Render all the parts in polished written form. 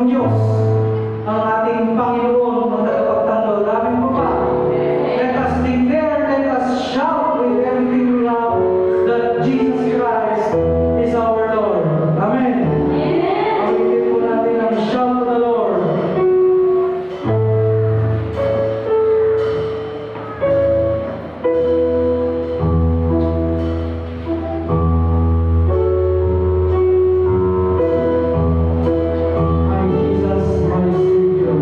Panginoong Diyos, ang ating Panginoon, ang tagapagtanggol. Amin po ba? Let us declare, let us shout with everything we have that Jesus Christ is our Lord. Amen. Awitin po natin ang shout to the Lord. My Jesus, my Savior.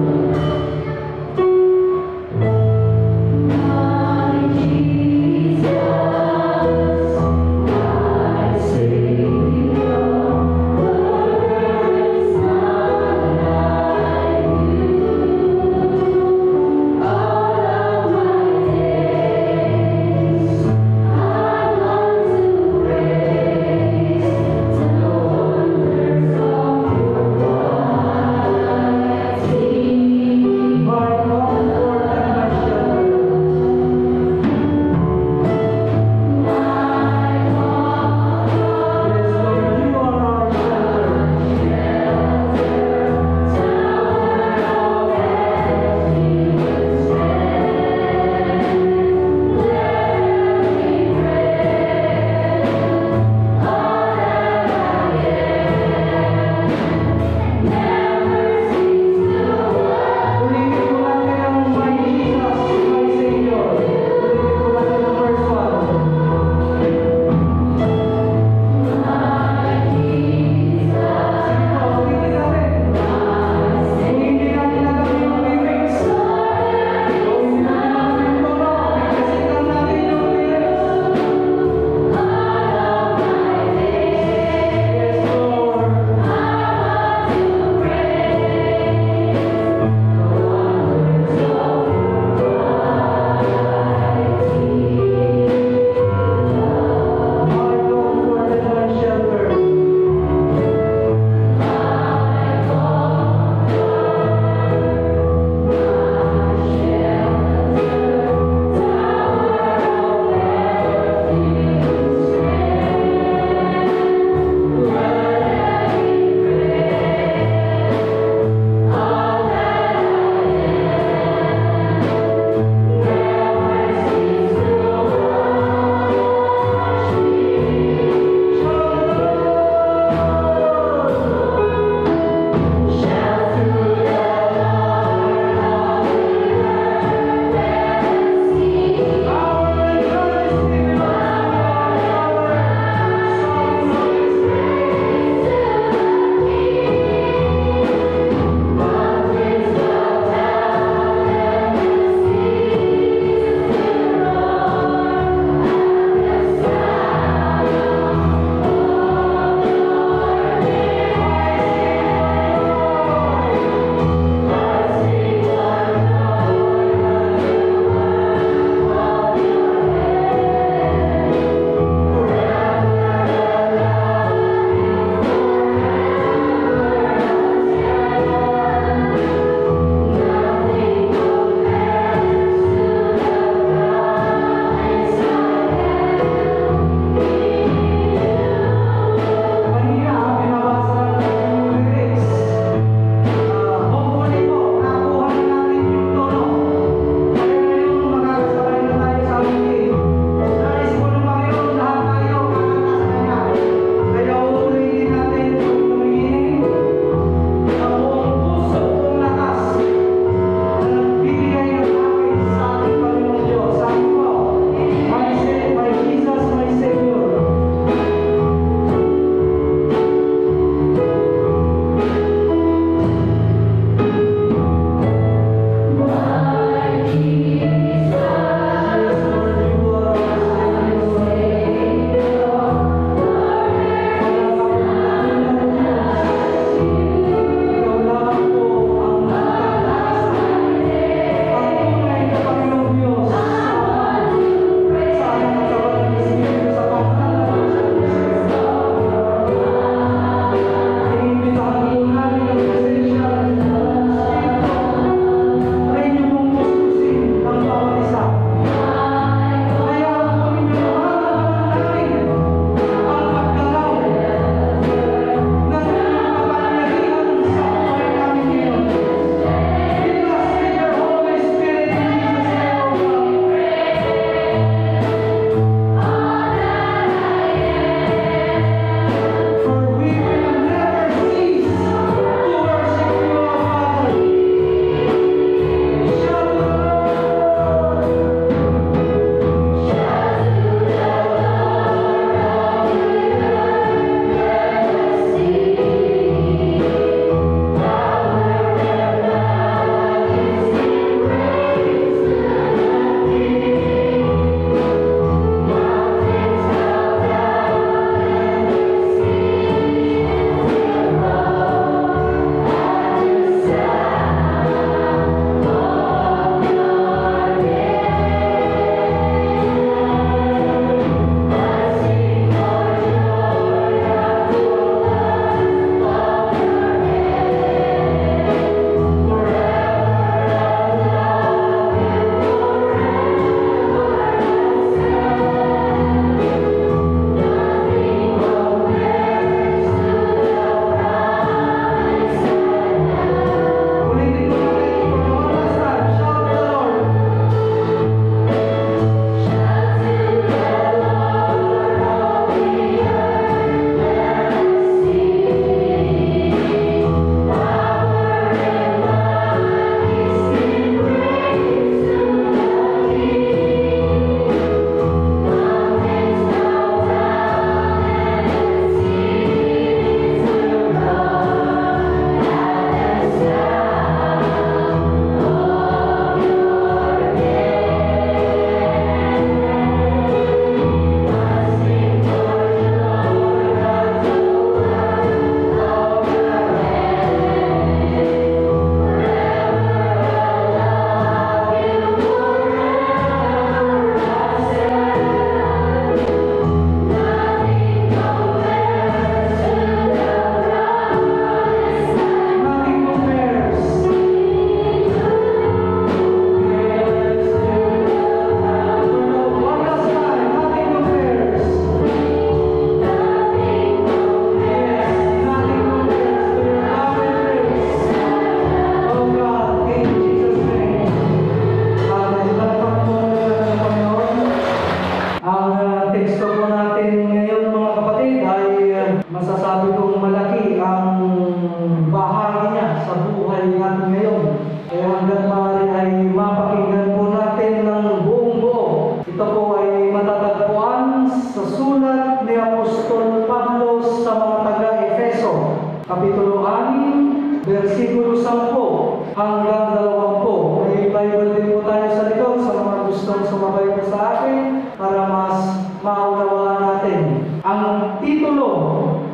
versikulo 10 hanggang 20. May Bible din po tayo sa likod sa mga gustong sumabay po sa akin para mas maunawaan natin. Ang titulo,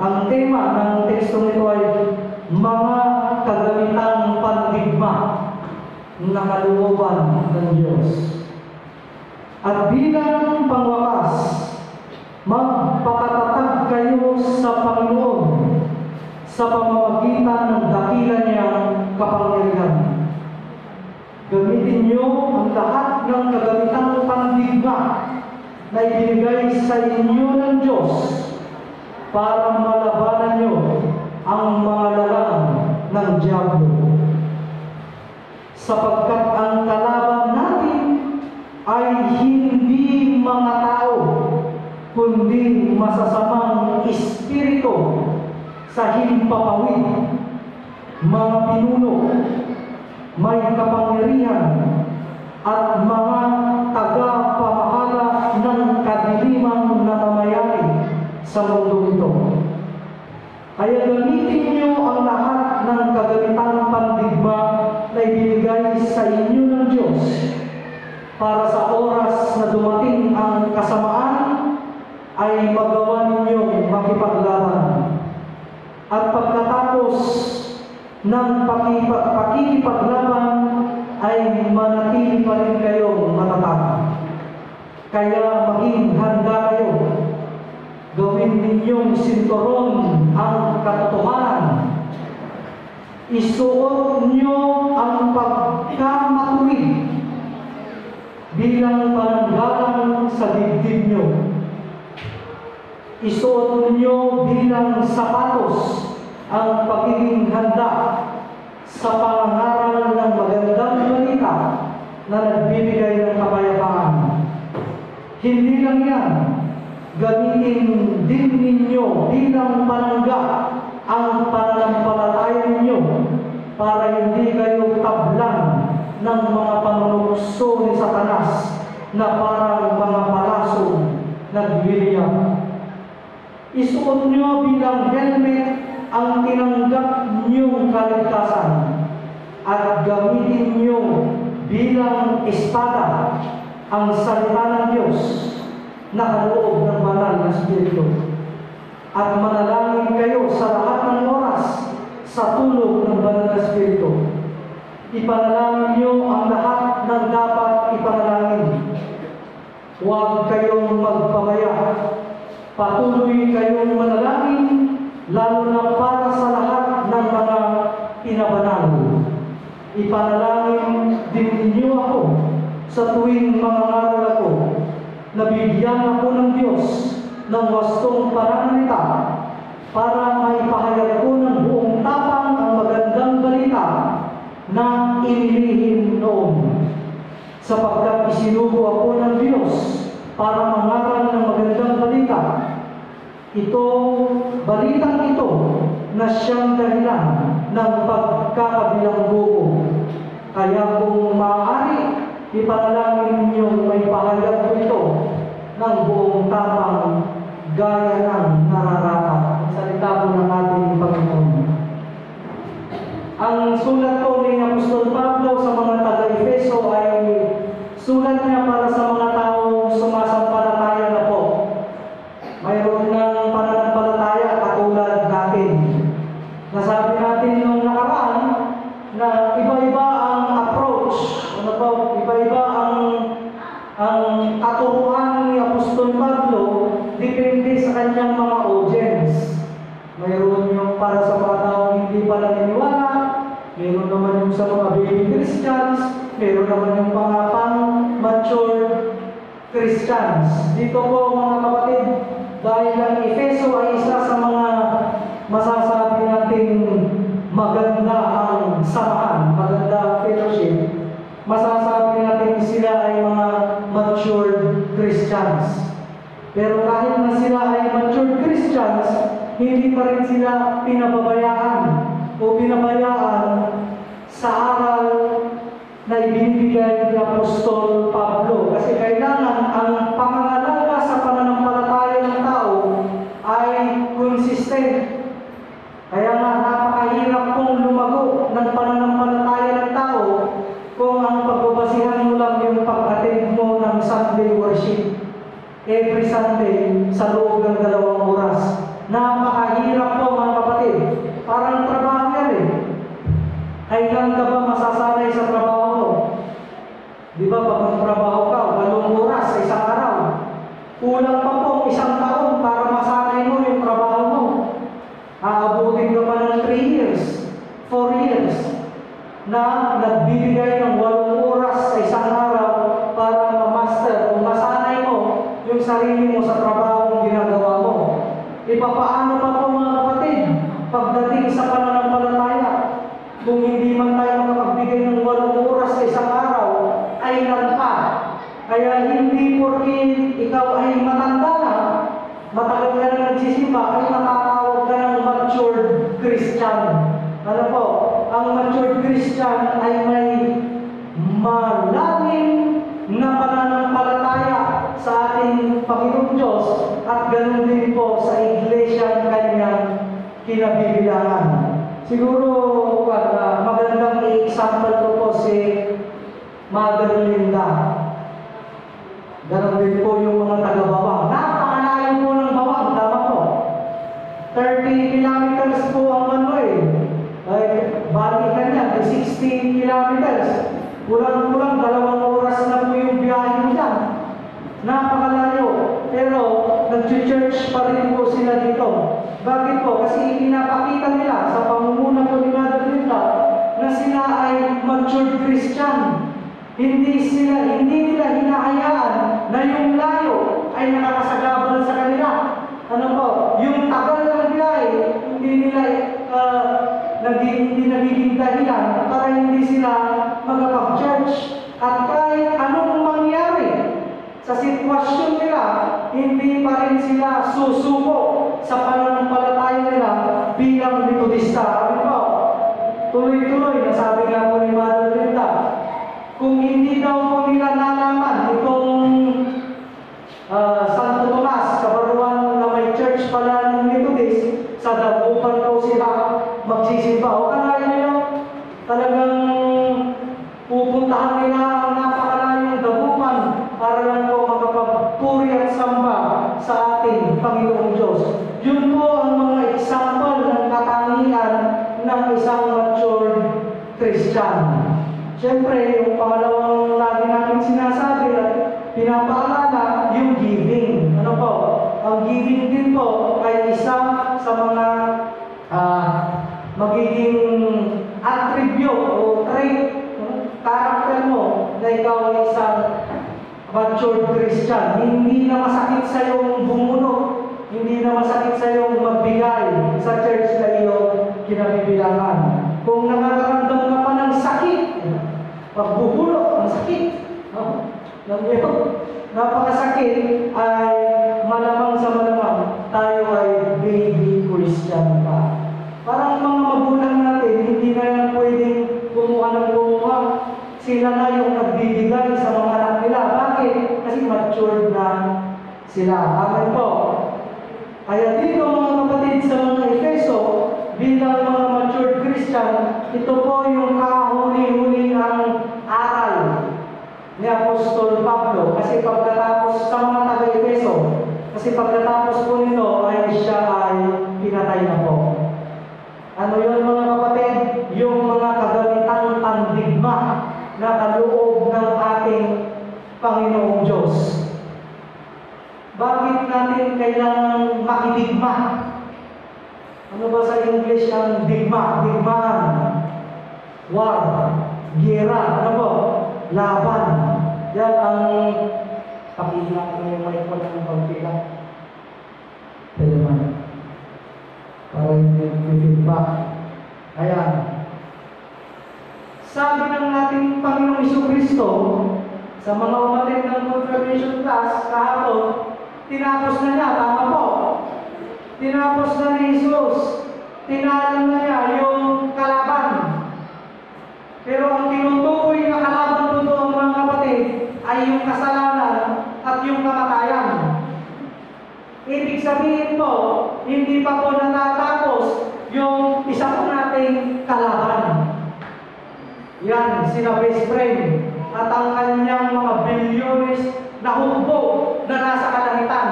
ang tema ng teksto nito ay mga kagamitang pandigma na kalooban ng Diyos. At bilang pangwakas, magpakatatag kayo sa Panginoon sa pamamagitan ng dakila niyang kapangyarihan. Gamitin niyo ang lahat ng kagamitang pandigma na ibinigay sa inyo ng Diyos para malabanan niyo ang mga lalang ng diablo. Sapagkat ang kalaban natin ay hindi mga tao, kundi masasamang espiritu sa himpapawid, mga pinuno, may kapangyarihan, at mga tagapamahala ng kadilimang namamayari sa mundo ito. Kaya gamitin niyo ang lahat ng kagamitang pandigma na ibinigay sa inyo ng Diyos para sa oras na dumating ang kasamaan ay magawa ninyong makipaglaban. At pagkatapos ng pakikipaglaban ay manatili pa rin kayong matatag. Kaya maging handa kayo. Gawin ninyong sinturon ang katotohanan. Isuot niyo ang pagkamatuwid bilang pananggalang sa dibdib niyo. Isuot niyo bilang sapatos ang pagiging handa sa pangangaral ng magandang balita na nagbibigay ng kapayapaan. Hindi lang yan, gamitin din ninyo bilang panangga ang pananampalataya ninyo para hindi kayo tablan ng mga panunukso ni Satanas na parang mga palaso nagwiliyak. Isuot nyo bilang helmet ang tinanggap niyong kaligtasan at gamitin nyo bilang espada ang salita ng Diyos na kaloob ng banal na Espiritu. At manalangin kayo sa lahat ng oras sa tulog ng banal na Espiritu. Ipanalangin nyo ang lahat ng dapat ipanalangin. Huwag kayong magpabaya. Patuloy kayong manalangin, lalo na para sa lahat ng mga pinabanal. Ipanalangin din ninyo ako sa tuwing mangangaral ako. Nabigyan ako ng Diyos ng wastong pananalita para maipahayag ko ng buong tapang ang magandang balita na inilihim noon. Sapagkat isinugo ako ng Diyos para mangaral ng magandang balita. Balitang ito na siyang dahilan ng pagkakabilanggo ko. Kaya kung maaari, ipanalangin ninyong may pahayag ko ito ng buong tapang gaya ng nararapat. Ang salita po ng ating Panginoon. Ang sulat po ni Apostol Pablo sa mga taga-Efeso ay sulat niya para sa mga taong sumasampalataya na po. Mayroon ng pananampalataya katulad natin. Nasabi natin nung nakaraan na iba-iba ang approach, iba-iba ang katuruan ni Apostol Pablo depende sa kanyang mga audience. Mayroon yung para sa mga taong hindi pa naniniwala, mayroon naman yung sa mga baby Christians, mayroon naman yung mga pang-mature Christians. Dito po mga kapatid, dahil ang Efeso ay isa sa mga masasabi nating maganda ang samahan, maganda ang fellowship, masasabi natin sila ay mga matured Christians. Pero kahit na sila ay matured Christians, hindi pa rin sila pinababayaan sa aral na ibinibigay ni Apostol Pablo. Kasi kailangan ang pangangalaga sa pananampalataya ng tao ay consistent. Kaya nga napakahirap pong lumago na nagbibigay ng 8 oras sa isang araw para ma-master o masanay mo yung sarili mo sa trabaho ginagawa mo. Ipapaano pa po mga kapatid, pagdating sa pananampalataya, kung hindi man tayo makapagbigay ng 8 oras sa isang araw, ay lampa. Kaya hindi porke ikaw ay matanda na, matagal ka na nagsisimba, ay matatawag ka ng matured Christian. Ano po? Ang matured Christian ay may malalim na pananampalataya sa ating Panginoon Diyos at ganoon din po sa iglesia kanyang kinabibilangan. Siguro magandang i-example ko po si Mother Linda. Ganoon din po yung mga taga-Bawang. Napakalayo po ng Bawang, tama po. 30 kilometers po ang balikan niya, 60 kilometers. Kulang-kulang 2 oras na po yung biyahe mo dyan. Napakalayo. Pero nag-church pa rin po sila dito. Bakit po? Kasi pinapakita nila sa pamumuno po ni Mother Linda na sila ay matured Christian. Hindi nila hinahayaan na yung layo ay nakakasagabal sa kanila. Ano po? Yung tagal ng biyahe, hindi nagiging dahilan para hindi sila magkapag-church. At kahit anong mangyari sa sitwasyon nila, hindi pa rin sila susuko sa pananampalataya nila bilang Metodista. Ano po? Tuloy-tuloy, nasabi nga po ni Mother Linda, kung hindi daw po nila nalaman itong Santo Tomas, kabaruan na may church pala ng Methodist, sa Dagupan daw sila magsisimba. O kaya nyo, talagang pupuntahan nila ang napakalayong Dagupan para lang po makapagpuri at samba sa ating Panginoong Diyos. Yun po ang mga example ng katangian ng isang matured Christian. Siyempre, yung pangalawang lagi natin sinasabi at pinapaalala, yung giving. Ano po? Ang giving din po ay isa sa mga magiging attribute o trait, character mo na ikaw ay isang matured Christian. Hindi na masakit sa iyong bumunot, hindi na masakit sa iyong magbigay sa church na iyong kinabibilangan. Kung nakakaramdam ka pa ng sakit, pagbubulot, ang sakit, napakasakit, ay malamang sa malamang tayo ay baby Christian pa. Parang mga magulang natin, hindi na yan pwedeng kumuha ng kumuha. Sila na yung nagbibigay sa mga anak nila. Bakit? Kasi matured na sila. Amen po. Kaya dito mga kapatid sa mga Efeso, bilang mga matured Christian, ito po yung kahuli-huli ang aral ni Apostol Pablo. Kasi pagkatapos sa mga taga-Efeso, kasi pagkatapos po nito ay siya ay pinatay na po. Ano yun mga kapatid? Yung mga kagamitang pandigma na kaloob ng ating Panginoong Diyos. Bakit natin kailangan makidigma? Ano ba sa English ang digma? Digmaan. War. Gera. Ano po? Laban. Yan ang pakilang ko yung may pala ng pagpila. Pwede man. Para hindi feedback. Ayan. Sabi ng ating Panginoong Jesucristo sa mga umatid ng confirmation class kahapon, tinapos na niya, tama po. Tinapos na ni Jesus. Tinalan na niya yung kalaban. Pero ang tinutukoy na kalaban po doon mga kapatid ay yung kasalanan at yung kamatayan. Ibig sabihin po, hindi pa po natatapos yung isa po nating kalaban. Yan, sina best friend at ang kanyang mga bilyones na hukbo na nasa kalangitan.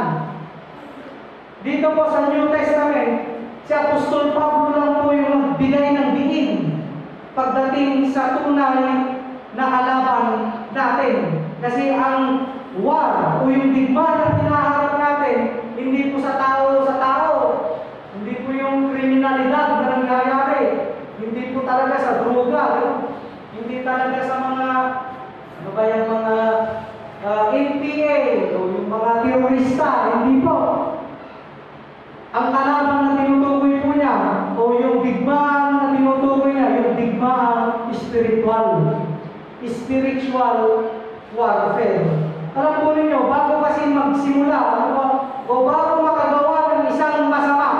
Dito po sa New Testament, si Apostol Pablo lang po yung nagbigay ng diin pagdating sa tunay na kalaban natin. Kasi ang war o yung digma na tinaharap natin, hindi po sa tao, hindi po yung kriminalidad na nangyayari, hindi po talaga sa droga, hindi talaga sa mga, ano ba yung mga NPA o yung mga terorista, hindi po. Ang kalaban na tinutukoy po niya o yung digmaan na tinutukoy niya, yung digmaan spiritual warfare. Alam po ninyo, bago kasi magsimula, o bago makagawa ng isang masama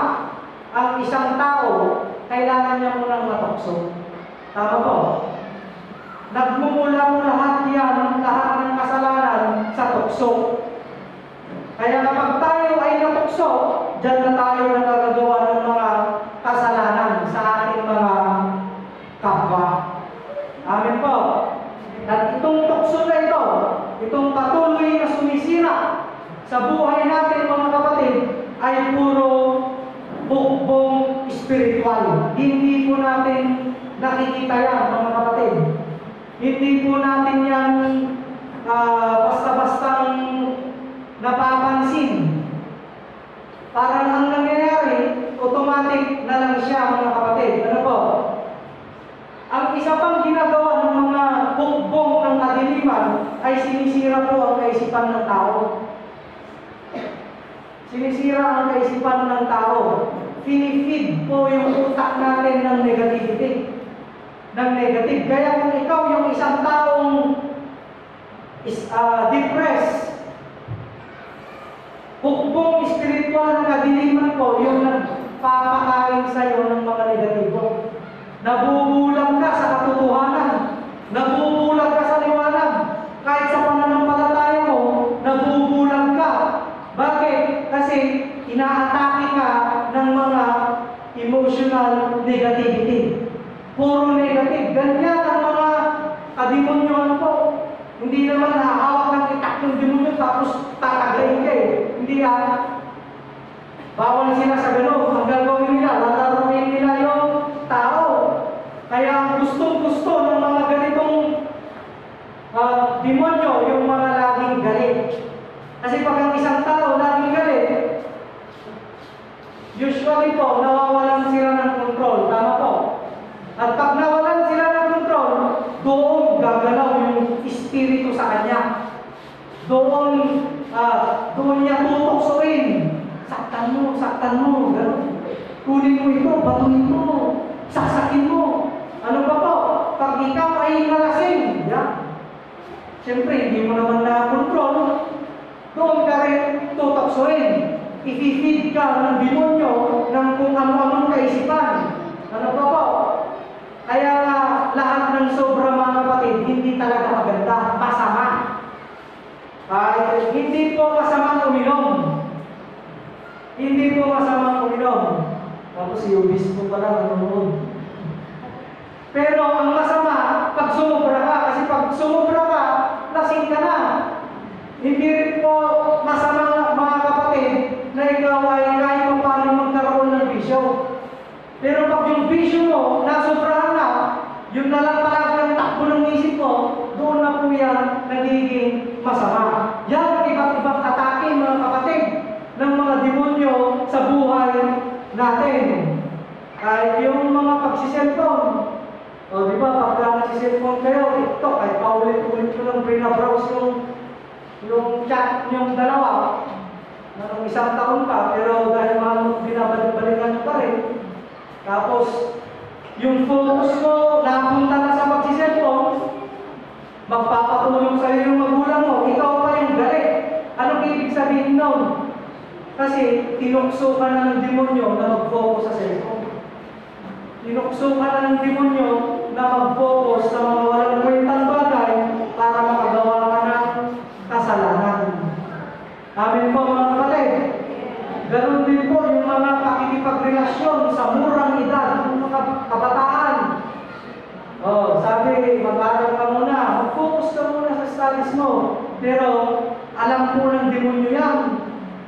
ang isang tao, kailangan niya munang matukso. Tama po? Nagmumula mo lahat yan, lahat ng kasalanan sa tukso. Kaya kapag tayo ay natukso, dyan na tayo nagagawa ng mga kasalanan sa ating mga kapwa. Amen po. At itong tukso na ito, itong patuloy na sumisira sa buhay natin mga kapatid, ay puro bukbong spiritual. Hindi po natin nakikita yan mga kapatid. Hindi po natin yan basta-bastang napapansin. Parang ang nangyayari, automatic na lang siya mga kapatid. Ano po? Ang isa pang ginagawa ng mga bukbong ng kadiliman ay sinisira po ang kaisipan ng tao. Sinisira ang kaisipan ng tao. Finifeed po yung utak natin ng negativity. Ng negative. Kaya kung ikaw yung isang taong depressed, bukbong spiritual ng kadiliman po yung nagpapakain sa iyo ng mga negatibo. Nabubulag ka sa katotohanan. Nabubulag ka sa liwanag. Kahit sa pananampalataya mo, nabubulag ka. Bakit? Kasi inaatake ka ng mga emotional negativity. Puro negative. Ganyan ang mga kademonyohan po. Hindi naman nahawak ng itak ng demonyo tapos tatagayin ka eh. Hindi yan. Bawal sila sa ganun. Ang gagawin nila, lalaruin nila yung tao. Kaya gustong-gusto ng mga ganitong demonyo yung mga laging galit. Kasi pag ang isang tao laging galit, usually po, nawawalan sila ng control. Tama po. At pag nawalan sila ng control, doon gagalaw yung espiritu sa kanya. Doon niya tutoksoin. Saktan mo, gano'n. Kunin mo ito, batuin mo, sasakin mo. Ano pa po? Pag ikaw ay nalasing, siyempre, hindi mo naman na-control, doon ka rin tutoksoin. I-feed ka ng demonyo ng kung ano-anong kaisipan. Ano pa po? Kaya lahat ng sobra mga kapatid, hindi talaga maganda, masama. Hindi po masamang uminom. Hindi po masamang uminom. Tapos si Ubis po pala nanonood. Pero ang masama, pag sumubra ka, kasi pag sumubra ka, lasing ka na. Hindi rin po masama mga kapatid na ikaw ay kahit pa paano magkaroon ng bisyo. Pero pag yung bisyo mo, nasubrahan na, yun na lang palagi ang takbo ng isip mo, doon na po yan nagiging masama. Yan ang iba't ibang atake mga kapatid ng mga demonyo sa buhay natin. Kahit yung mga pagsiselfone. O di ba, pagka nagsiselfone kayo, TikTok, ay paulit-ulit ko lang browse yung chat yung dalawa. Nung isang taon pa, pero dahil mga binabalik-balikan nyo pa rin. Tapos, yung focus mo, napunta na sa pagsiselfone, magpapatulong sa iyo yung magulang mo, ikaw pa yung galit. Anong ibig sabihin nun? Kasi, tinukso ka na ng demonyo na mag-focus sa cellphone. Tinukso ka na ng demonyo na mag-focus sa mga walang kwentang bagay para makagawa ka ng kasalanan. Amin po mga kapatid. Ganon din po yung mga pakikipagrelasyon sa murang edad, yung mga kabataan. Sabi, mag-aaral ka muna, mag-focus ka muna sa studies mo. Pero, alam po ng demonyo yan.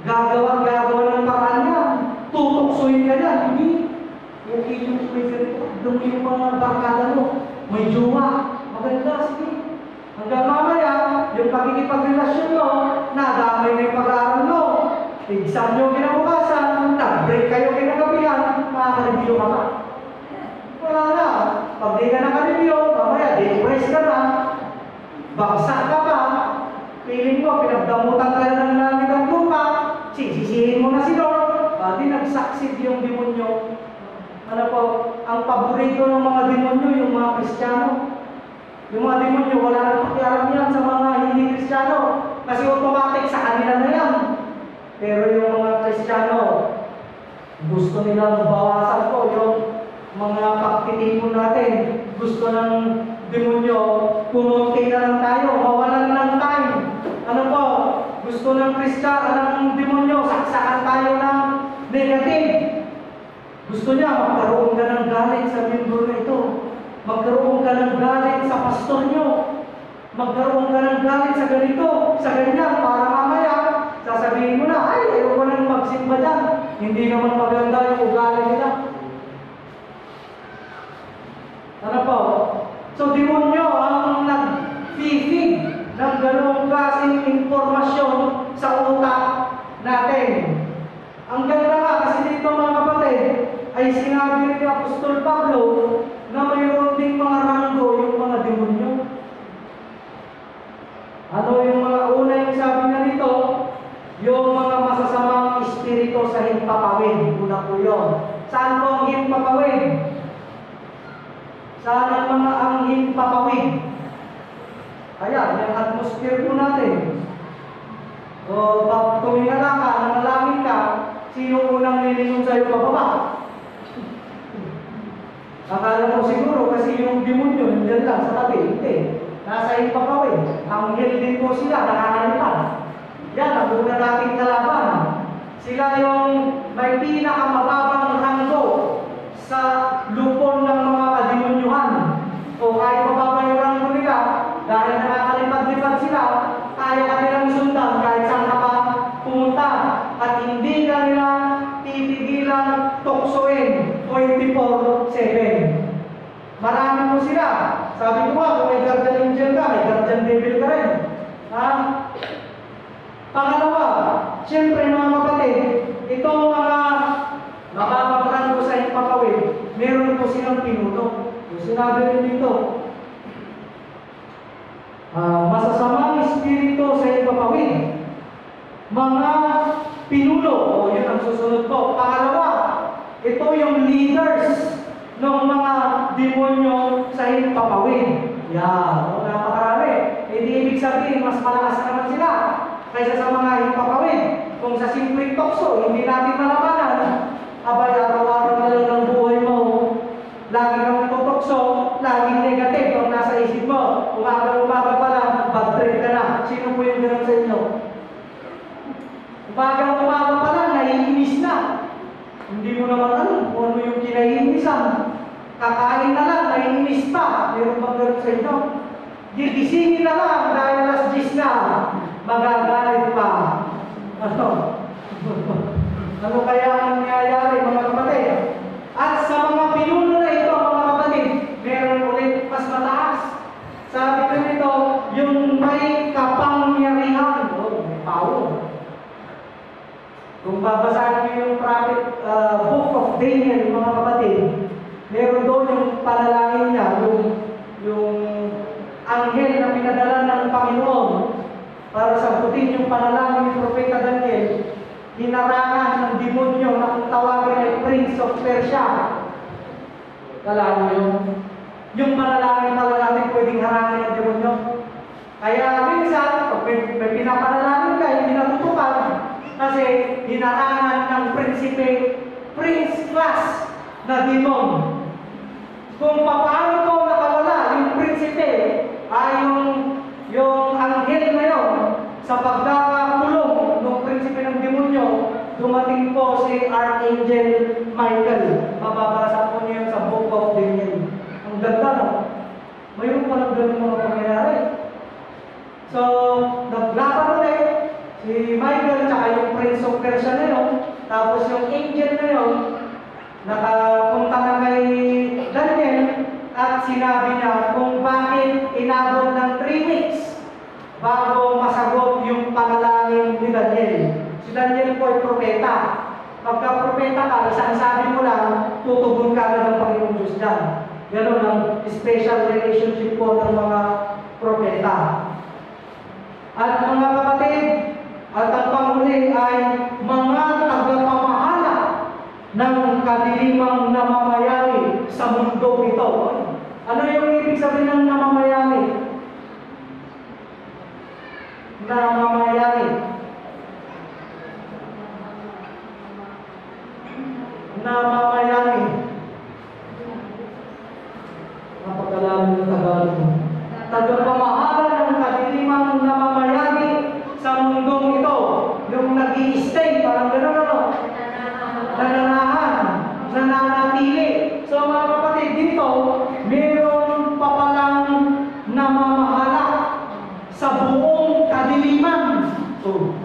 Gagawa ng paraan yan. Tutuksoin ka yan. Hindi. Yung dumi yung mga barkada mo. May jowa. Maganda, sige. Hanggang mamaya, yung pakikipagrelasyon mo, nadamay na yung pag-aaral mo. Exam nyo kinabukasan, nag-break kayo kinagabihan, makakalibilo ka pa. Wala na. Pag di ka nakalibyo, mamaya, depressed ka na, bagsak ka pa, feeling mo, pinagdamutan ka na ng langit at lupa, sisisihin mo na si Lord, di nagsaksid yung demonyo. Ano po, ang paborito ng mga demonyo, yung mga Kristiyano. Yung mga demonyo, wala nang pakialam yan sa mga hindi Kristiyano, kasi automatic sa kanila na yan. Pero yung mga Kristiyano, gusto nilang bawasan po yung mga pagtitipon natin. Gusto ng demonyo, pumunti na lang tayo, mawalan ng time. Ano po, gusto ng ng demonyo, saksakan tayo ng negative. Gusto niya, magkaroon ka ng galit sa membro na ito. Magkaroon ka ng galit sa pastor nyo. Magkaroon ka ng galit sa ganito, sa ganyan, para mamaya, sasabihin mo na, ay, ayaw ko nang magsimba dyan. Hindi naman maganda yung ugali nila. Ano po? So, demonyo ang nag-feed ng ganong klaseng informasyon sa utak natin. Ang ganda nga, kasi dito mga kapatid, ay sinabi ni Apostol Pablo na mayroon ding mga ranggo yung mga demonyo. Ano yung mga una yung sabi na nito? Yung mga masasamang espiritu sa himpapawid. Una po yun. Saan po ang himpapawid? Saan ang mga ang himpapawid? Ayan, yung atmosphere po natin. O pag tumingala ka, nanalangin ka, sino unang lilingon sa'yo pababa? Akala mo siguro kasi yung demonyo nandiyan lang sa tabi. Hindi. Nasa himpapawid. Anghel din po sila, nakakalipan. Yan, ang una nating kalaban. Sila yung may pinakamababang ranggo sa lupon ng mga kademonyuhan. O kahit mababa yung ranggo nila, dahil nakakalipad-lipad sila, kaya kanilang sundan kahit saan ka pa pumunta. At hindi ka nila titigilan tuksoin 24/7. Marami po sila. Sabi ko kung may guardian angel ka, may guardian devil ka rin. Ha? Pangalawa, siyempre mga kapatid, itong mga mabababaran ko sa himpapawid, meron po silang pinuno. Yung sinabi rin dito, masasamang espiritu sa himpapawid, mga pinuno, o yun ang susunod po. Pangalawa, ito yung leaders ng mga demonyo sa himpapawid. Yan, napakarami. Hindi ibig sabihin, mas malakas naman sila kaysa sa mga himpapawid. Kung sa simpleng tukso, hindi natin malabanan, abay, araw-araw na lang ng buhay mo, lagi kang tutokso, laging negative ang nasa isip mo. Umaga pa lang, bad trip ka na. Sino po yung gano'n sa inyo? Umaga pa lang, naiinis na. Hindi mo naman alam kung ano yung kinaiinisan. Kakain na lang, naiinis pa. Meron bang gano'n sa inyo? Gigisingin na lang dahil alas 10 na. Magagalit pa. Ano? Ano kaya ang nangyayari mga kapatid? At sa mga pinuno na ito mga kapatid, meron ulit mas mataas. Sabi ko nito, yung may kapangyarihan. May power. Kung babasahin niyo yung prophet, book of Daniel mga kapatid, meron doon yung panalangin niya, yung anghel na pinadala ng Panginoon para sagutin yung panalangin ni Propeta Daniel, hinarangan ng demonyo na kung tawagin ay Prince of Persia. Kala mo yun? Yung panalangin pala natin pwedeng harangin ng demonyo. Kaya minsan, pag may pinapanalangin ka, hindi natutukan kasi hinarangan ng prinsipe, prince class na demon. Kung paano ko nakawala yung prinsipe ay yung anghel na yun sa pagkakakulong ng prinsipe ng demonyo, dumating po si Archangel Michael. Mababasa po niyo sa book of Daniel. Ang ganda, no? Mayroon pa ng ganun mga pangyayari. So, naglaban ulit si Michael tsaka yung Prince of Persia na yun. Tapos yung angel na yun, nakapunta na kay Daniel at sinabi niya kung bakit inabot ng 3 weeks bago masagot yung panalangin ni Daniel. Si Daniel po ay propeta. Pagka propeta ka, isang sabi mo lang, tutugon ka agad ng Panginoong Diyos dyan. Ganun ang special relationship po ng mga propeta. At mga kapatid, at ang panghuli ay mga tagapamahala ng kadilimang namamayani sa mundo ito. Ano yung ibig sabihin ng namamayani? Namamayani. Namamayani. Napagalaman ng Tagalog. Tagapamahala ng kadilimang namamayani sa mundong ito. Yung nag-i-stay, parang gano'n ano? Nananahan, nananatili. So mga kapatid, dito, meron pa palang namamahala sa buong kadiliman. So,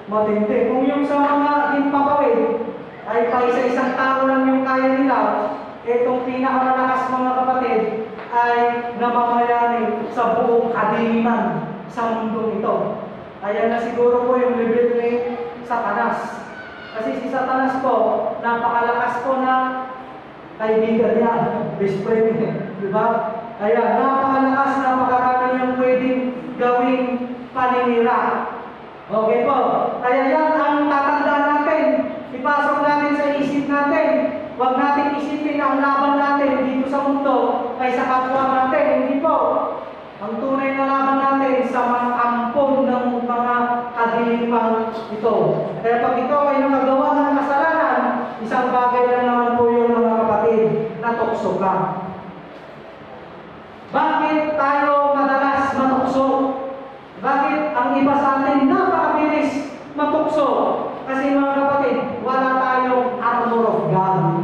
matindi. Kung yung sa mga himpapawid, ay pa isa-isang tao lang yung kaya nila, itong pinakamalakas mga kapatid, ay namamayani sa buong kadiliman sa mundo ito. Ayan na siguro po yung level ni Satanas. Kasi si Satanas po, napakalakas po na kaibigan niya, best friend niya. Diba? Ayan, napakalakas, napakarami niyang pwedeng gawing paninira. Okay po. Kaya yan ang tatandaan natin. Ipasok natin sa isip natin. Huwag natin isipin ang laban natin dito sa mundo ay sa kapwa natin. Hindi po. Ang tunay na laban natin sa mga ampon ng mga kadiliman ito. Kaya pag ito ay nakagawa ng kasalanan, isang bagay lang naman po yun mga kapatid, natukso ka. Bakit tayo madalas matukso? Bakit ang iba sa atin napakabilis matukso? Kasi mga kapatid, wala tayong armor of God.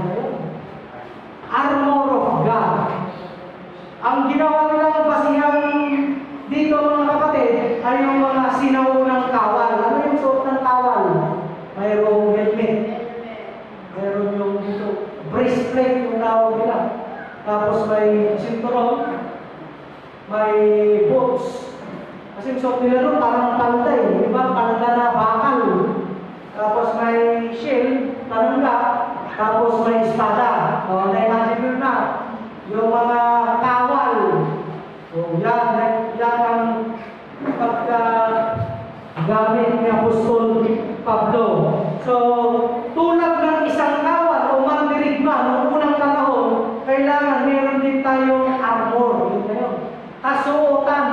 Armor of God. Ang ginawa nilang basihan dito mga kapatid ay yung mga sinaunang kawal. Ano yung suot ng kawal? Mayroong helmet. Mayroon yung dito, breastplate yung tawag nila. Tapos may sinturon, may boots. Kasi yung suot nila doon parang palday. Diba? Palda na bakal. Tapos may shield, tanongga. Tapos may espada. O, na-imagine nyo na. Yung mga kawal. O, yan ang pagka-gamit ni Apostol Pablo. So, tulad ng isang kawal o mandirigma noong unang panahon, kailangan meron din tayong armor. Yun na yun. Kasuotan,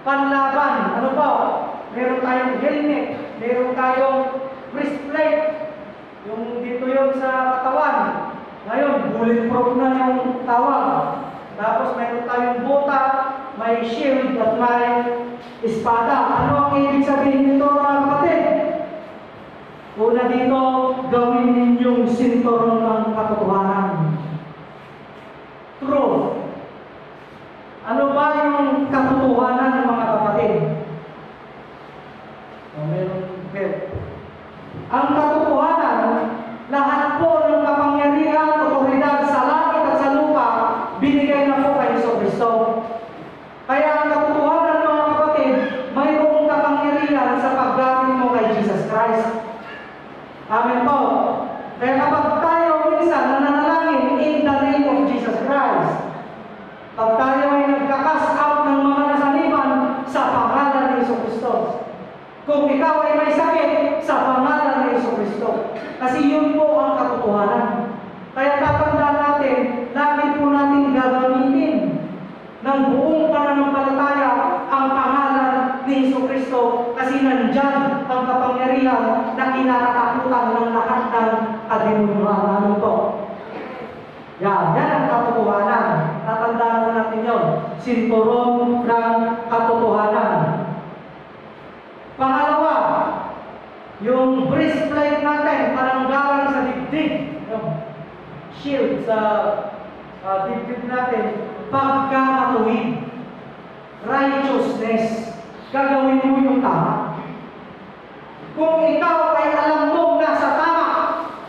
panlaban. Ano ba? Meron tayong helmet. Meron tayong breastplate. Yung dito yun sa katawan. Ngayon, bulletproof na yung tawag. Tapos mayroon tayong bota, may shield at may espada. Ano ang ibig sabihin nito mga kapatid? Una dito, gawin ninyong sinturon ng katotohanan. Truth. Ano ba yung katotohanan ng mga kapatid? Meron belt. Ang katotohanan, lahat po ng kapangyarihan, otoridad sa langit at sa lupa, binigay na po kay Jesucristo. Kaya ang katotohanan mga kapatid, mayroong kapangyarihan sa paggamit mo kay Jesus Christ. Amen po. Kaya kapag tayo minsan nananalangin in the name of Jesus Christ, pag tayo ay nagka-cast out ng mga nasaniban sa pangalan ni Jesucristo. Kung ikaw ay may sakit, sa pangalan ni Jesucristo. Kasi yun po ang katotohanan. Kaya tatandaan natin, lagi po natin gagamitin ng buong pananampalataya ang pangalan ni Jesucristo kasi nandyan ang kapangyarihan na kinakatakutan ng lahat ng kadimunuhan. Ano po? Yan ang katotohanan. Tatandaan po natin yun. Sinturon ng katotohanan. Pangalawa, yung breastplate natin, parang galang sa dibdib. Shield sa dibdib natin, pagkamatuwid. Righteousness. Gagawin mo yung tama. Kung ikaw ay alam mo nasa tama,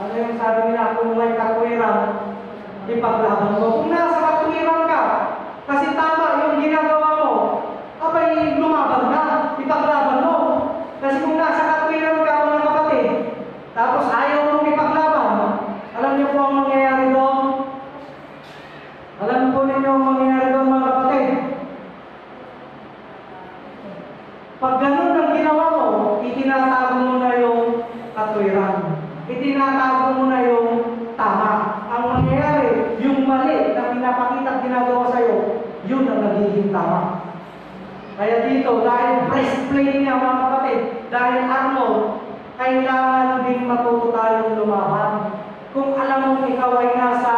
ano yung sabi nila, kung may katwiran, ipaglaban mo. Kung nasa katwiran ka, kasi tama yung ginagawa mo, abay lumaban ka, ipaglaban mo. Kasi kung nasa katwiran ka mga kapatid, tapos ayaw mong ipaglaban, alam niyo po ang mangyayari doon? Alam po ni nagiging tama. Kaya dito, dahil breastplate niya mga kapatid, dahil armor, kailangan din matuto tayong lumaban. Kung alam mong ikaw ay nasa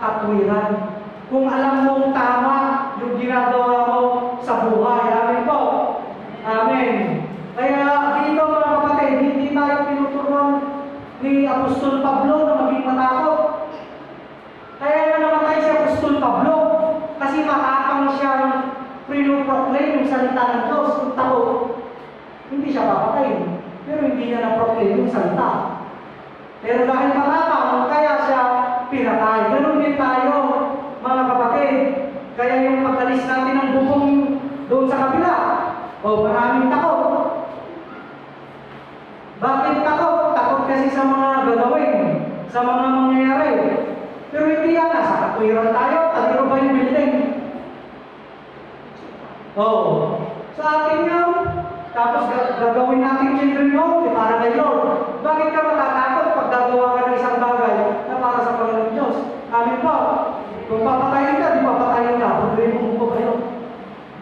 katwiran, kung alam mong tama yung ginagawa mo sa buhay. Amen po. Amen. Kaya dito mga kapatid, hindi tayo tinuturuan ni Apostol Pablo na maging matakot. Kaya namatay si Apostol Pablo kasi matapang siyang pinoproclaim yung salita ng Diyos. Kung takot, hindi siya papatayin. Pero hindi niya na-proclaim yung salita. Pero dahil matapang, kaya siya pinatay. Ganun din tayo, mga kapatid. Kaya yung pagkalis natin ng bubong doon sa kabila, maraming takot. Bakit takot? Takot kasi sa mga gagawin, sa mga mangyayari. Pero hindi yan, nasa katwiran tayo, taliro ba yung building? Sa atin yun, tapos gagawin natin children home, para kay Lord. Bakit ka matatakot pag gagawa ka ng isang bagay na para sa Panginoon Diyos? Amin po. Kung papatayin ka, di papatayin ka. Problema mo po kayo.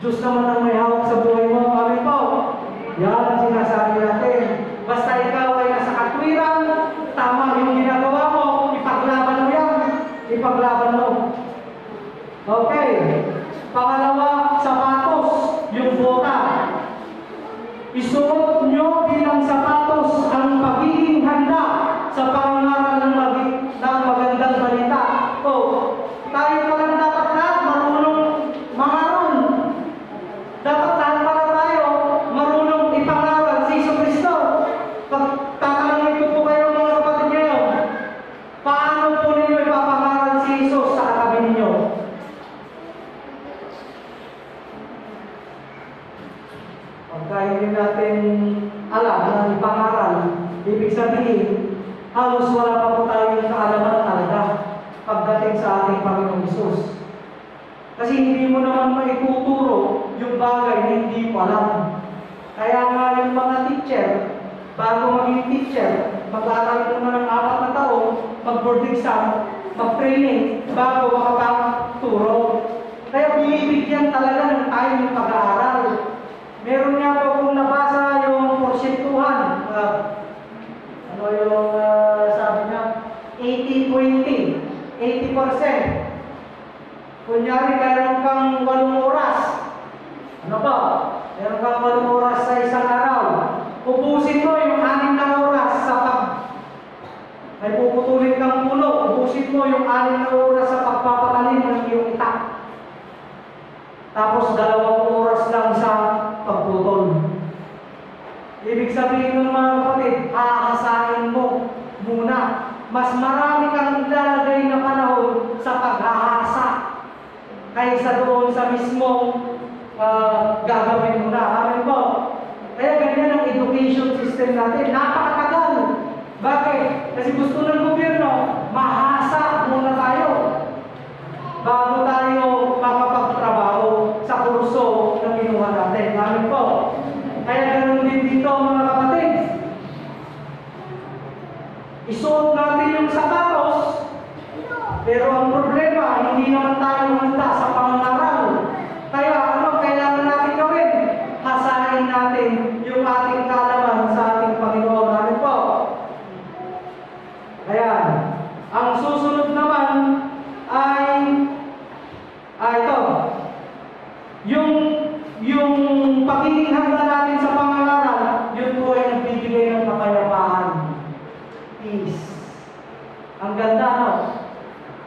Diyos naman ang may hawak sa buhay mo. Amin po. Yan ang sinasabi natin. Basta ikaw ay nasa katwiran, tama yung ginagawa mo, ipaglaban mo yan. Ipaglaban mo. Okay. Pangalawa, sapatos, yung bota. Isuot nyo bilang sapatos ang pagiging handa sa pangangaral ng magandang balita. Tayo palang dapat lahat marunong mangaral. Dapat lahat pala tayo marunong ipangaral si Jesucristo. Pag tatanungin ko po kayo mga kapatid ngayon, paano po ninyo ipapangaral si Jesus sa katabi ninyo? Pagka hindi natin alam na ipangaral, ibig sabihin, halos wala pa po tayong kaalaman talaga pagdating sa ating Panginoong Hesus. Kasi hindi mo naman maituturo yung bagay na hindi mo alam. Kaya nga yung mga teacher, bago maging teacher, mag-aaral mo na ng 4 na taon, mag-board exam, mag-training, bago makapagturo. Kaya binibigyan talaga ng time yung pag-aaral. Meron nga po kung nabasa yung porsyentuhan. Ano yung sabi niya? 80-20. 80%. Kunyari, mayroon kang 8 oras. Ano ba? Mayroon kang 8 oras sa isang araw. Ubusin mo yung 6 na oras sa ay puputulin kang puno. Ubusin mo yung 6 na oras sa pagpapatalim ng iyong itak. Tapos 2 oras lang sa pagputol. Ibig sabihin ng mga kapatid, hahasain mo muna. Mas marami kang ilalagay na panahon sa paghahasa kaysa doon sa mismong gagawin mo na. Amen po. Kaya ganyan ang education system natin. Napakatagal. Bakit? Kasi gusto ng gobyerno, mahasa muna tayo bago tayo makapagtrabaho sa kurso na kinuha natin. Amen po. Kaya ganun din dito mga kapatid. Isuot natin yung sapatos, pero ang problema, hindi naman tayo handa sa pangangaral. Kaya ano kailangan natin gawin? Hasain natin yung ating kaalaman sa ating Panginoon. Amen po. Ayan. Ang susunod naman ay ito. Yung pagiging handa natin sa pangangaral, yun po ay nagbibigay ng kapayapaan. Peace. Ang ganda, no?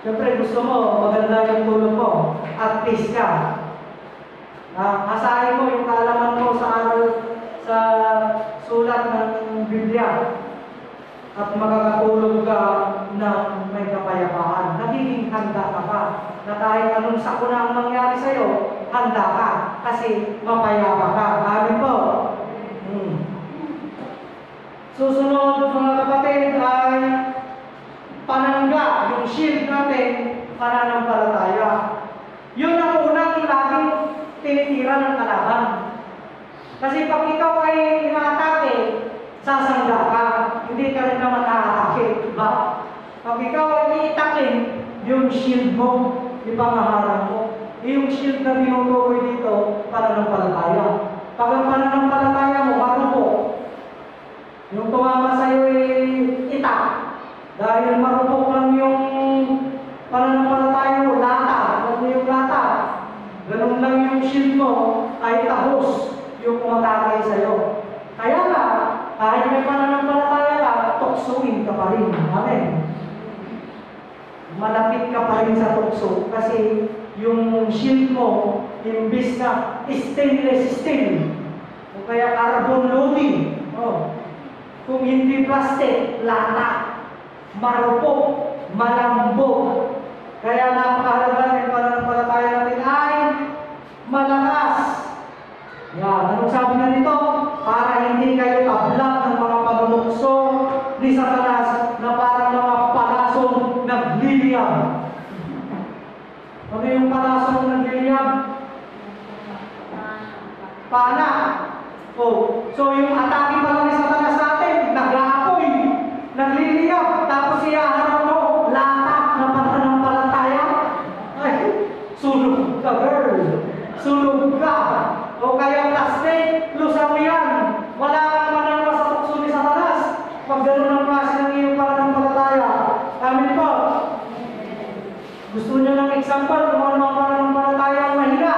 Siyempre, gusto mo, maganda yung tulog mo. At peace ka. Hasahin mo yung kaalaman mo sa sa sulat ng Biblia. At makakatulog ka ng may kapayapaan. Nagiging handa ka pa. Na kahit anong sakuna ang mangyari sa'yo, handa ka. Kasi mapayapa ka. Amin po. Susunod mga kapatid ay panangga, yung shield natin, pananampalataya. Yun ang unang laging tinitira ng kalaban. Kasi pag ikaw ay inaatake, sasangga ka, hindi ka rin naman naatake, diba? Pag ikaw ay iitakin, yung shield mo, ipangaharap mo, yung shield na tinutukoy dito, pananampalataya. Pag ang pananampalataya mo, marupok. Yung tumama sa'yo ay itak. Dahil marupok lang yung pananampalataya mo, lata. Alam mo yung lata. Ganun lang yung shield mo, ay tahos yung umatake sa'yo. Kaya nga, kahit may pananampalataya ka, tuksuin ka pa rin. Amen. Malapit ka pa rin sa tukso kasi yung shield mo, imbis na stainless steel o kaya carbon loading, kung hindi plastic, lata, marupok, malambot. Kaya napakahalaga ng pananampalataya natin ay malakas. Yan, anong sabi na nito? Para hindi kayo tablag ng mga panunukso ni Satanas na parang mga palasong nagliliyab. Ano yung palasong nagliliyab? Pana. So yung atake pala ni Satanas natin, nag-aapoy, nagliliyab, tapos iyaharap mo, lata na pananampalataya. Ay, sunog ka, girl. Sunog ka. O kaya plastic, lusaw yan. Wala ka naman ang sa tukso ni Satanas. Pag gano'n ang klase ng iyong pananampalataya. Amin po. Gusto niyo ng example kung ano ang pananampalataya ang mahina?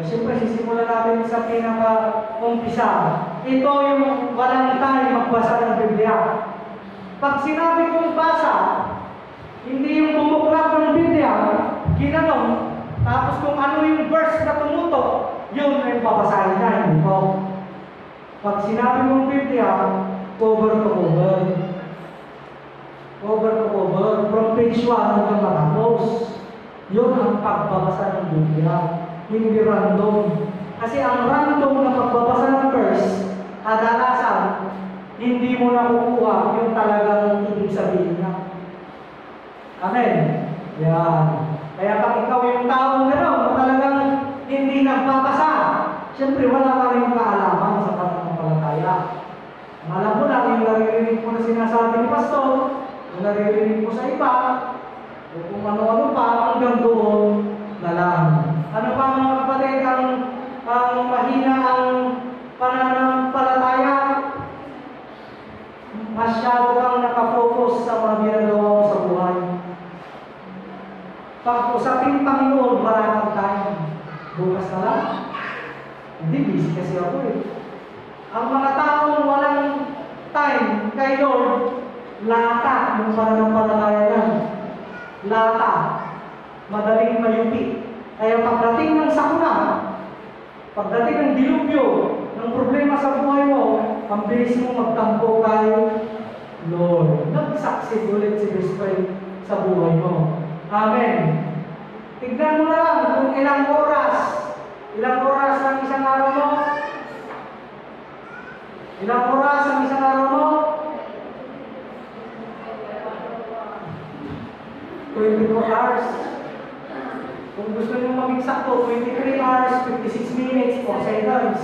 Siyempre, sisimulan natin sa pinaka-umpisa. Ito yung walang tayo magbasa ng Biblia. Pag sinabi kong basa, hindi yung bumuklap ng Biblia, ginanong, tapos kung ano yung verse na tumutok, yun ay babasahin na, hindi po. Pag sinabi mong Biblia, cover to cover. Cover to cover. From page 1 hanggang matapos. Yun ang pagbabasa ng Biblia. Hindi random. Kasi ang random na pagbabasa ng verse, kadalasan, hindi mo nakukuha yung talagang ibig sabihin niya. Amen. Yan. Kaya pag ikaw yung taong gano'n, talagang hindi nagbabasa, siyempre wala ka rin kaalaman sa pananampalataya. Alam mo lang yung naririnig mo na sinasabi ni Pastor, yung naririnig mo sa iba, o kung ano-ano pa, hanggang doon na lang. Ano pa mga kapatid ang mahina ang pananampalataya? Masyado kang nakafocus sa mga ginagawa mo sa buhay. Pag usapin Panginoon, wala kang time. Bukas na lang. Hindi, busy kasi ako eh. Ang mga taong walang time kay Lord, lata yung pananampalataya yan. Lata. Madaling mayupi. Kaya pagdating ng sakuna, pagdating ng dilubyo, ng problema sa buhay mo, ang bilis mo magtampo kay Lord. Nagsaksi ulit si Kristo sa buhay mo. Amen. Tignan mo na lang kung ilang oras ang isang araw mo. Ilang oras ang isang araw mo? 24 hours. Kung gusto nyo mag-eksakto, 23 hours, 56 minutes, 4 seconds.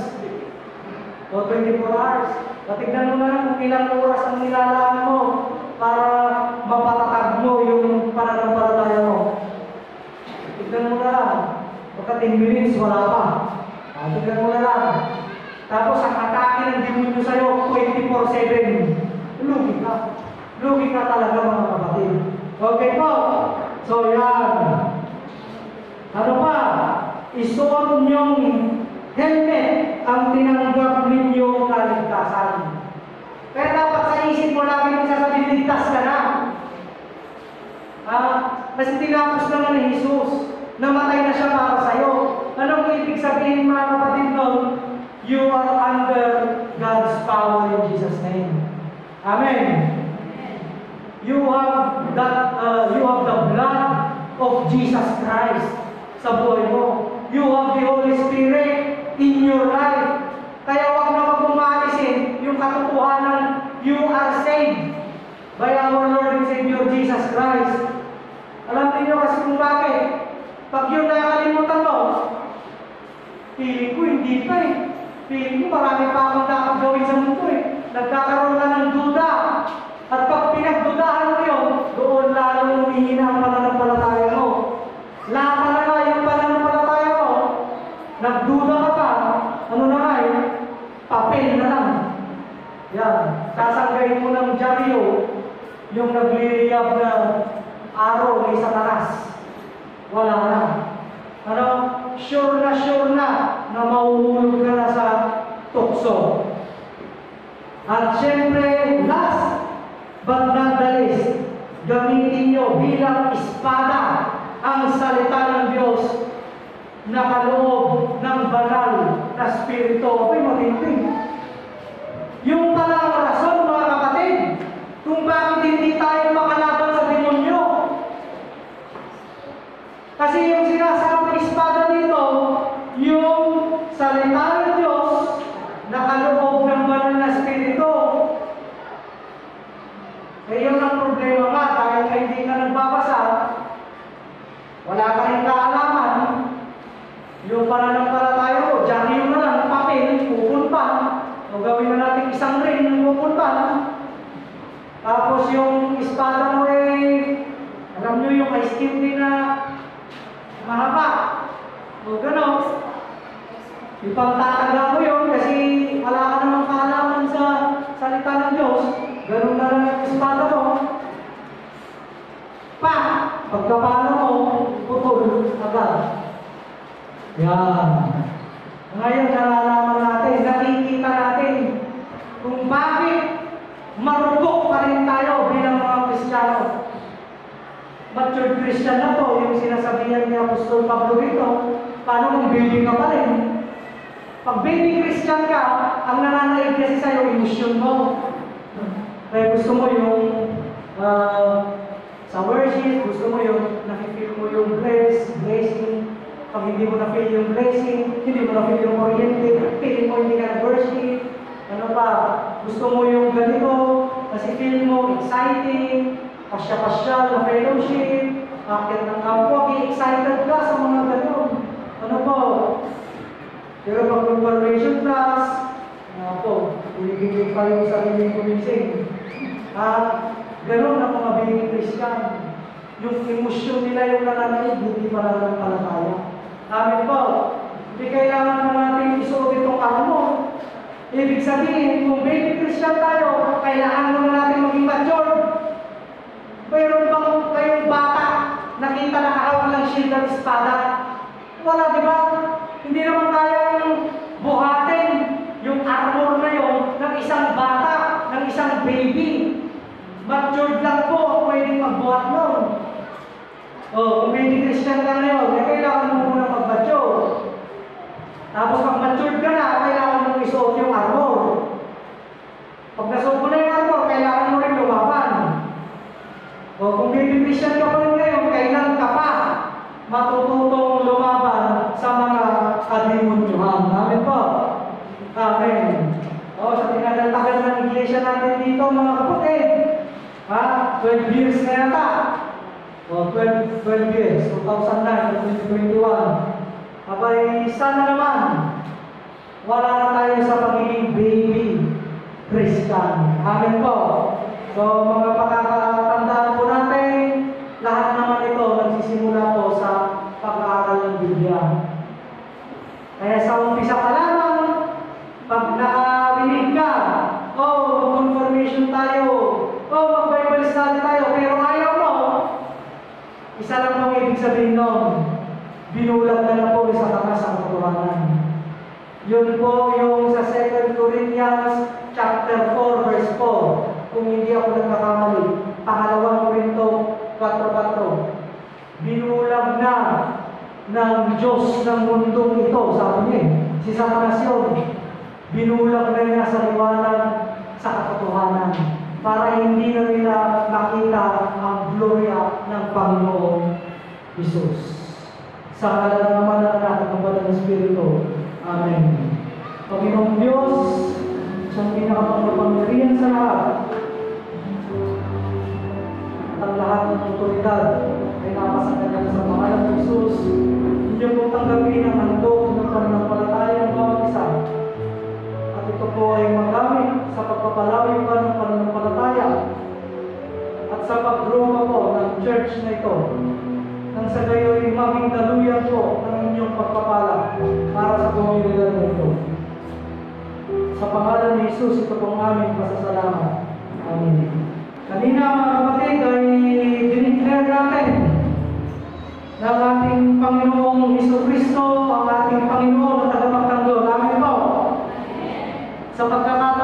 O 24 hours. Patignan mo na lang kung ilang oras ang nilalaan mo para mapatatag mo yung pananampalataya mo. Tignan mo na lang. Pagka 10 minutes, wala pa. Tignan mo na lang. Tapos ang atake ng demonyo sa'yo, 24/7. Lugi ka. Lugi ka talaga mga kapatid. Okay po? So yan. Ano pa? Isuot niyong helmet ang tinanggap ninyong kaligtasan. Kaya dapat sa isip mo lagi mong sasabihin, ligtas ka na. Kasi tinapos naman ni Jesus. Namatay na siya para sa'yo. Anong ibig sabihin mga kapatid nun? You are under God's power in Jesus' name. Amen. You have the blood of Jesus Christ sa buhay mo. You have the Holy Spirit in your life. Kaya wag na magpumalisin yung katotohanan, you are saved by our Lord and Savior Jesus Christ. Alam niyo kasi kung bakit? Pag yun nakakalimutan mo, feeling ko hindi pa eh. Feeling ko marami pa akong dapat gawin sa mundo eh. Nagkakaroon ka ng duda. At pag pinagdudahan mo yun, doon lalo humihina ang pananampalataya mo. Lahat talaga yung pananampalataya mo, nagduda ka pa, ano na nga eh, papel na lang. Yan, sasanggayin mo ng dyaryo yung nagliliyab na araw ni Satanas. Wala na. Ano? Sure na mahuhulog ka na sa tukso. At syempre, last but not the least, gamitin nyo bilang espada ang salita ng Diyos na kaloob ng banal na spirito. Ako'y matindi. Yung palang rason, mga kapatid, kung bakit hindi tayo makalaban sa demonyo. Kasi yung sinasabing espada dito, yung salita ng Diyos na kaloob ng banal na spirito. Eh yun ang problema nga, dahil hindi ka nagbabasa, wala ka rin kaalaman, yung pananampalataya mo, dyaryo na lang, papel, pupunpan, o gawin na natin isang ring ng pupunpan. Tapos yung espada mo alam nyo yung ice cube din na mahaba. O gano'n. Ipagtataga mo yun kasi wala ka namang kaalaman sa salita ng Diyos. Ganun na lang yung espada mo. Pagkapalo mo, putol agad. Yan. Ngayon, nalalaman natin, nakikita natin kung bakit marupok pa rin tayo bilang mga Kristiyano. Matured Christian na to, yung sinasabihan ni Apostol Pablo dito, paano kung baby ka pa rin? Pag baby Christian ka, ang nananaig kasi sa'yo, emosyon mo. Kaya gusto mo yung sa worship, gusto mo yung nakifeel mo yung blessing. Pag hindi mo na-feel yung blessing, hindi mo na-feel yung oriente, feeling mo hindi ka na-worship. Ano pa? Gusto mo yung ganito, kasi feel mo exciting, pasya-pasyal na fellowship, akit ng kampo, excited ka sa mga ganun. Ano po? Pero pag confirmation class, pinigigil pa yung sarili kumising. Ganun ang mga baby Christian. Yung emosyon nila yung nananaig, hindi pa nananampalataya. Amin po. Hindi kailangan na natin isuot itong armor. Ibig sabihin, kung baby Christian tayo, kailangan mo na natin maging mature. Mayroon bang kayong bata nakita nakahawak ng shield at espada? Wala, di ba? Hindi naman kayang buhatin yung armor na yun ng isang bata, ng isang baby. Matured lang po pwedeng magbuhat nun. Kung baby Christian ka ngayon, kailangan mo muna mag-mature. Tapos pag matured ka na, kailangan mo isuot yung armor. Pag nasuot mo na yung armor, kailangan mo rin lumaban. Kung baby Christian ka pa rin ngayon, kailan ka pa matututong lumaban sa mga kadimonyohan. Amen po. Amen. Sa tinagal-tagal ng iglesia natin dito, mga kapatid, 12 years na yata. 12 years, 2009, 2021. Abay, sana naman, wala na tayo sa pagiging baby Christian. Amen po. So, mga pakakatandaan po natin, lahat naman ito nagsisimula po sa pag-aaral ng Biblia. Kaya sa umpisa pa lamang, pag nakarinig ka, mag-confirmation tayo, mag-Bible study tayo, pero ayaw mo, isa lang pong ibig sabihin nun, binulag na po sa Satanas ang katotohanan. Yun po yung sa 2 Corinthians chapter 4 verse 4. Kung hindi ako nagkakamali, pangalawang Korinto 4:4. Binulag na ng Diyos ng mundong ito, sabi niya, si Satanas yun. Binulag na niya sa liwanag sa katotohanan para hindi na nila makita ang gloria ng Panginoong Jesus. Sa ngalan naman ng Anak at ng Banal na Espiritu. Amen. Panginoong Diyos, siyang pinakapangyarihan sa lahat, at ang lahat ng otoridad ay napasanggagan sa pangalan ng Jesus. Hindi po tanggapin ang handog ng pananampalataya ng bawat isa. At ito po ay magamit sa pagpapalawi pa ng pananampalataya at sa pag-grow po ng church message na ito. Nang sa gayoy maging daluyan po ng inyong pagpapala para sa komunidad na ito. Sa pangalan ni Jesus, ito pong aming pasasalamat. Amen. Kanina mga kapatid ay dineclare natin ng ating Panginoong Jesucristo, ang ating Panginoon na tagapagtanggol. Amen po. Sa pagkakataon